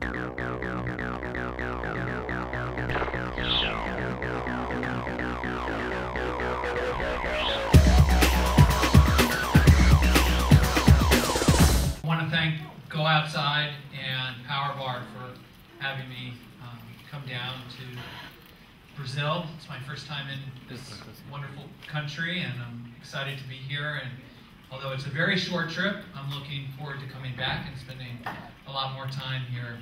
I want to thank Go Outside and Power Bar for having me come down to Brazil. It's my first time in this wonderful country, and I'm excited to be here. And although it's a very short trip, I'm looking forward to coming back and spending a lot more time here.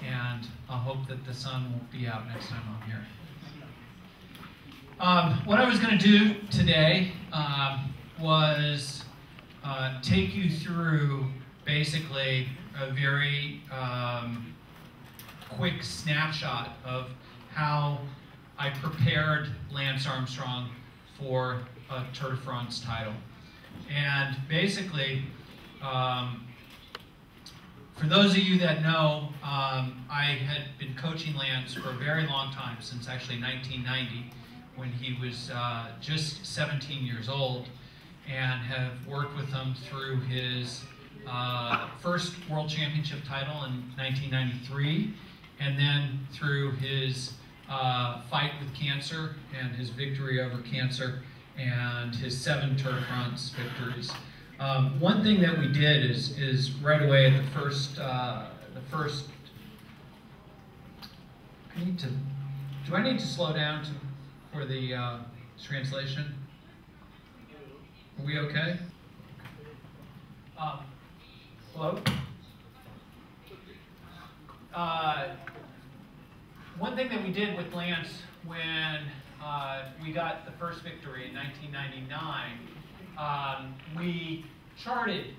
And I hope that the sun won't be out next time I'm here. What I was going to do today was take you through basically a very quick snapshot of how I prepared Lance Armstrong for a Tour de France title. And basically, for those of you that know, I had been coaching Lance for a very long time, since actually 1990, when he was just 17 years old, and have worked with him through his first World Championship title in 1993, and then through his fight with cancer and his victory over cancer and his 7 Tour de France victories. One thing that we did is right away at the first, do I need to slow down for the translation? Are we okay? Hello? One thing that we did with Lance when we got the first victory in 1999, we charted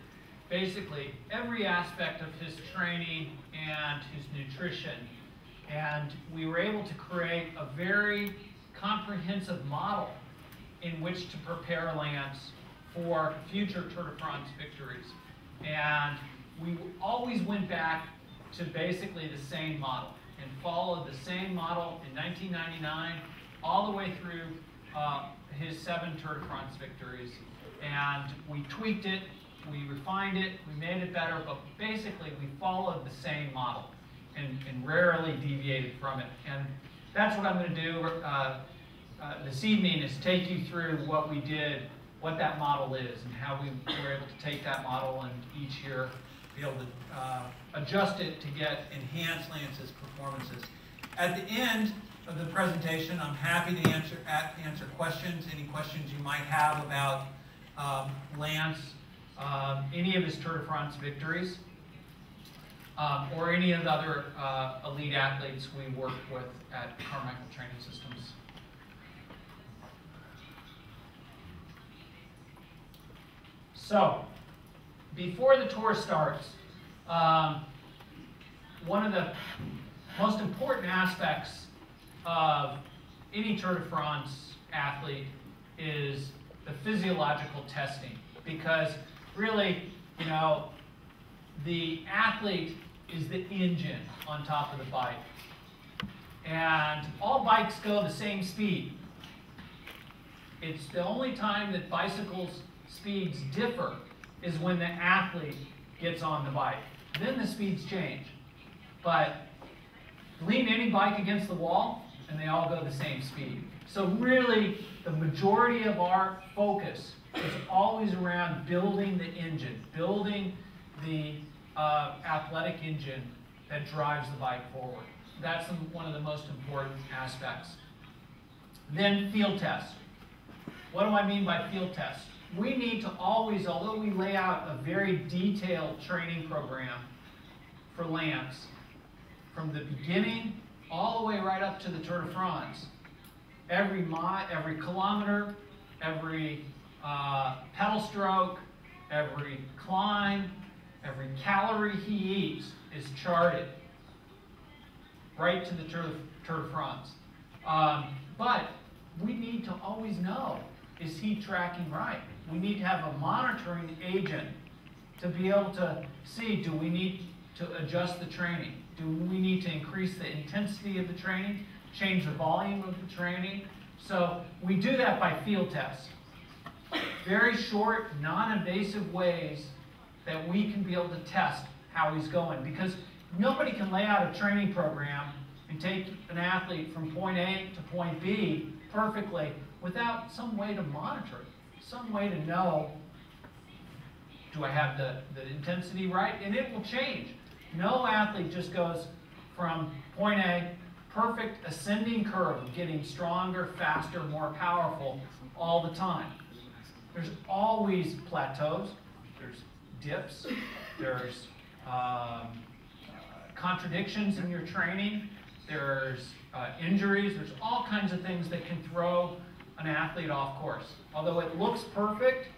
basically every aspect of his training and his nutrition, and we were able to create a very comprehensive model in which to prepare Lance for future Tour de France victories. And we always went back to basically the same model and followed the same model in 1999 all the way through his 7 Tour de France victories. And we tweaked it, we refined it, we made it better, but basically we followed the same model and rarely deviated from it. And that's what I'm going to do this evening, is take you through what we did, what that model is, and how we were able to take that model and each year be able to adjust it to get enhanced Lance's performances. At the end of the presentation, I'm happy to answer questions, any questions you might have about Lance, any of his Tour de France victories, or any of the other elite athletes we work with at Carmichael Training Systems. So, before the tour starts, one of the most important aspects of any Tour de France athlete is the physiological testing, because really, you know, the athlete is the engine on top of the bike. And all bikes go the same speed. It's the only time that bicycles' speeds differ is when the athlete gets on the bike. Then the speeds change. But lean any bike against the wall and they all go the same speed. So really, the majority of our focus is always around building the engine, building the athletic engine that drives the bike forward. That's one of the most important aspects. Then field test. What do I mean by field test? We need to always, although we lay out a very detailed training program for Lance, from the beginning all the way right up to the Tour de France, every mile, every kilometer, every pedal stroke, every climb, every calorie he eats is charted right to the Tour de France. But we need to always know, is he tracking right? We need to have a monitoring agent to be able to see, do we need to adjust the training? Do we need to increase the intensity of the training, change the volume of the training? So we do that by field tests. Very short, non-invasive ways that we can be able to test how he's going. Because Nobody can lay out a training program and take an athlete from point A to point B perfectly without some way to monitor it, some way to know, do I have the intensity right? And it will change. No athlete just goes from point A, perfect ascending curve, getting stronger, faster, more powerful all the time. There's always plateaus, there's dips, there's contradictions in your training, there's injuries, there's all kinds of things that can throw an athlete off course. Although it looks perfect,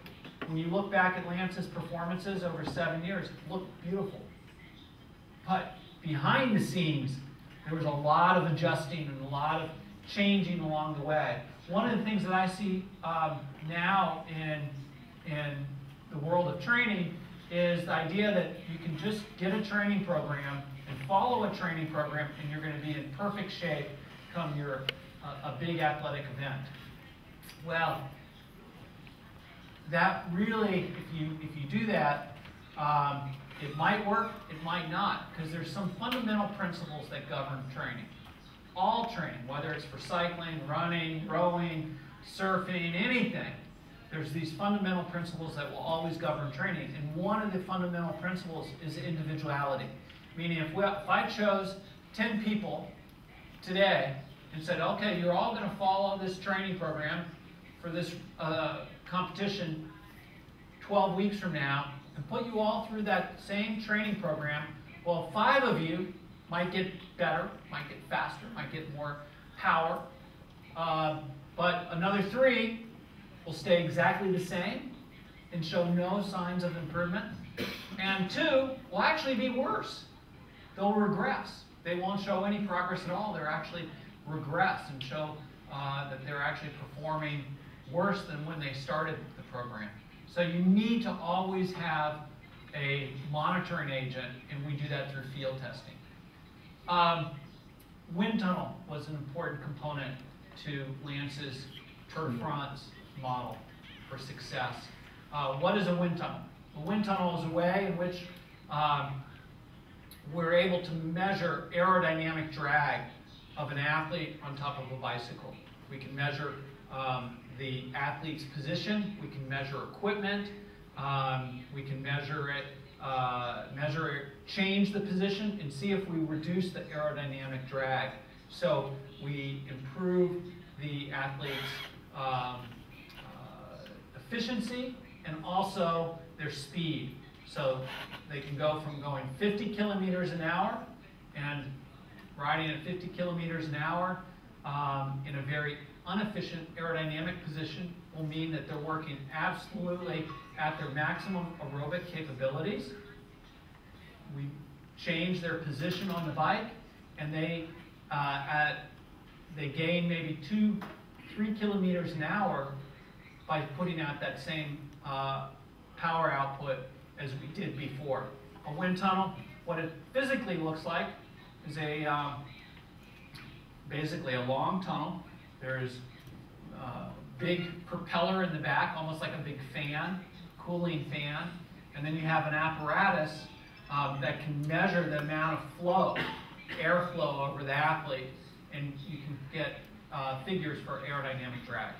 when you look back at Lance's performances over 7 years, it looked beautiful. But behind the scenes, there was a lot of adjusting and a lot of changing along the way. One of the things that I see now in the world of training is the idea that you can just get a training program and follow a training program and you're going to be in perfect shape come a big athletic event. Well, that really, if you do that, it might work, it might not, because there's some fundamental principles that govern training. All training, whether it's for cycling, running, rowing, surfing, anything, there's these fundamental principles that will always govern training. And one of the fundamental principles is individuality. Meaning if I chose 10 people today and said, okay, you're all going to follow this training program for this competition 12 weeks from now, and put you all through that same training program, well, 5 of you might get better, might get faster, might get more power, but another 3 will stay exactly the same and show no signs of improvement, and 2 will actually be worse. They'll regress. They won't show any progress at all. They'll actually regress and show that they're actually performing worse than when they started the program. So you need to always have a monitoring agent, and we do that through field testing. Wind tunnel was an important component to Lance's Tour de France model for success. What is a wind tunnel? A wind tunnel is a way in which we're able to measure aerodynamic drag of an athlete on top of a bicycle. We can measure the athlete's position, we can measure equipment, we can measure it, change the position, and see if we reduce the aerodynamic drag. So we improve the athlete's efficiency and also their speed. So they can go from going 50 kilometers an hour and riding at 50 kilometers an hour in a very inefficient aerodynamic position will mean that they're working absolutely at their maximum aerobic capabilities. We change their position on the bike, and they gain maybe 2-3 kilometers an hour by putting out that same power output as we did before. A wind tunnel, what it physically looks like is basically a long tunnel. There's a big propeller in the back, almost like a big fan, cooling fan. And then you have an apparatus that can measure the amount of flow, airflow over the athlete, and you can get figures for aerodynamic drag.